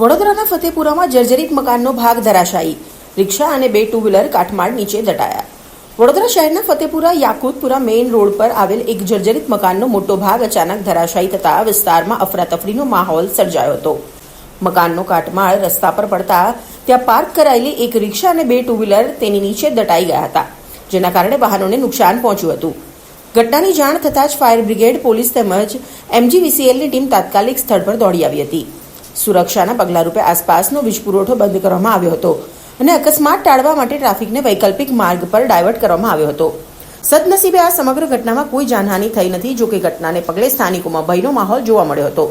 વડોદરાના ફતેપુરામાં જર્જરિત મકાનનો ભાગ ધરાશાયી, રિક્ષા અને 2 ટુ વ્હીલર કાટમાળ નીચે દટાયા. વડોદરા શહેરના ફતેપુરા યાકુતપુરા મેઇન રોડ પર આવેલ એક જર્જરિત મકાનનો મોટો ભાગ અચાનક ધરાશાયી થતા વિસ્તારમાં અફરાતફરીનો માહોલ સર્જાયો હતો. મકાનનો કાટમાળ રસ્તા પર પડતા ત્યાં પાર્ક કરાયેલી એક રિક્ષા અને 2 ટુ વ્હીલર તેની નીચે દટાઈ ગયા હતા, જેના કારણે વાહનોને નુકસાન પહોંચ્યું હતું. ઘટનાની જાણ થતાં જ ફાયર બ્રિગેડ, પોલીસ તેમજ MGVCLની ટીમ તાત્કાલિક સ્થળ પર દોડી આવી હતી. સુરક્ષાના પગલારૂપે આસપાસનો વીજ પુરવઠો બંધ કરવામાં આવ્યો હતો અને અકસ્માત ટાળવા માટે ટ્રાફિકને વૈકલ્પિક માર્ગ પર ડાયવર્ટ કરવામાં આવ્યો હતો. સદનસીબે આ સમગ્ર ઘટનામાં કોઈ જાનહાનિ થઈ નથી. જોકે ઘટનાને પગલે સ્થાનિકોમાં ભયનો માહોલ જોવા મળ્યો હતો.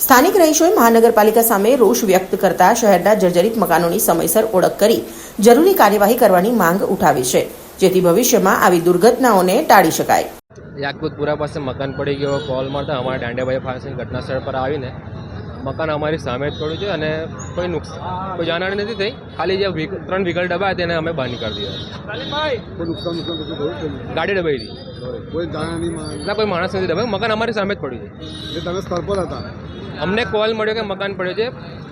સ્થાનિક રહીશોએ મહાનગરપાલિકા સામે રોષ વ્યક્ત કરતા શહેરના જર્જરિત મકાનોની સમયસર ઓળખ કરી જરૂરી કાર્યવાહી કરવાની માંગ ઉઠાવી છે, જેથી ભવિષ્યમાં આવી દુર્ઘટનાઓને ટાળી શકાય. યાકુતપુરા પાસે મકાન પડી ગયો કોલ મળતા અમારા દાંડિયાભાઈ ફાયર ઘટના સ્થળ પર આવીને મકાન અમારી સામે જ પડ્યું છે અને કોઈ નુકસાન, કોઈ જાનહાની નથી થઈ. ખાલી જે 3 વ્હીકલ દબાયા તેને અમે બહાર નીકાળી દીધા. ગાડી દબાઈ હતી, કોઈ જાનહાની ના કોઈ માણસ નથી દબાયું. મકાન અમારી સામે જ પડ્યું છે. તમે સ્થળ પર હતા? અમને કોલ મળ્યો કે મકાન પડ્યો છે,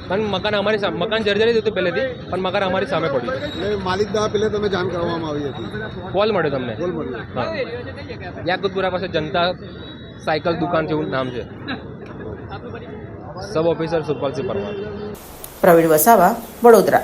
પણ મકાન અમારી સામે, મકાન જર્જરિત હતું પહેલેથી, પણ મકાન અમારી સામે પડ્યું છે. એટલે માલિક દ્વારા પહેલે તમે જાણ કરવામાં આવી હતી? કોલ મળ્યો તમને? કોલ મળ્યો. હા, યાકુતપુરા પાસે જનતા સાયકલ દુકાન જેવું નામ છે. Sub officer Surpalsinh Parmar. પ્રવીણ વસાવા, વડોદરા.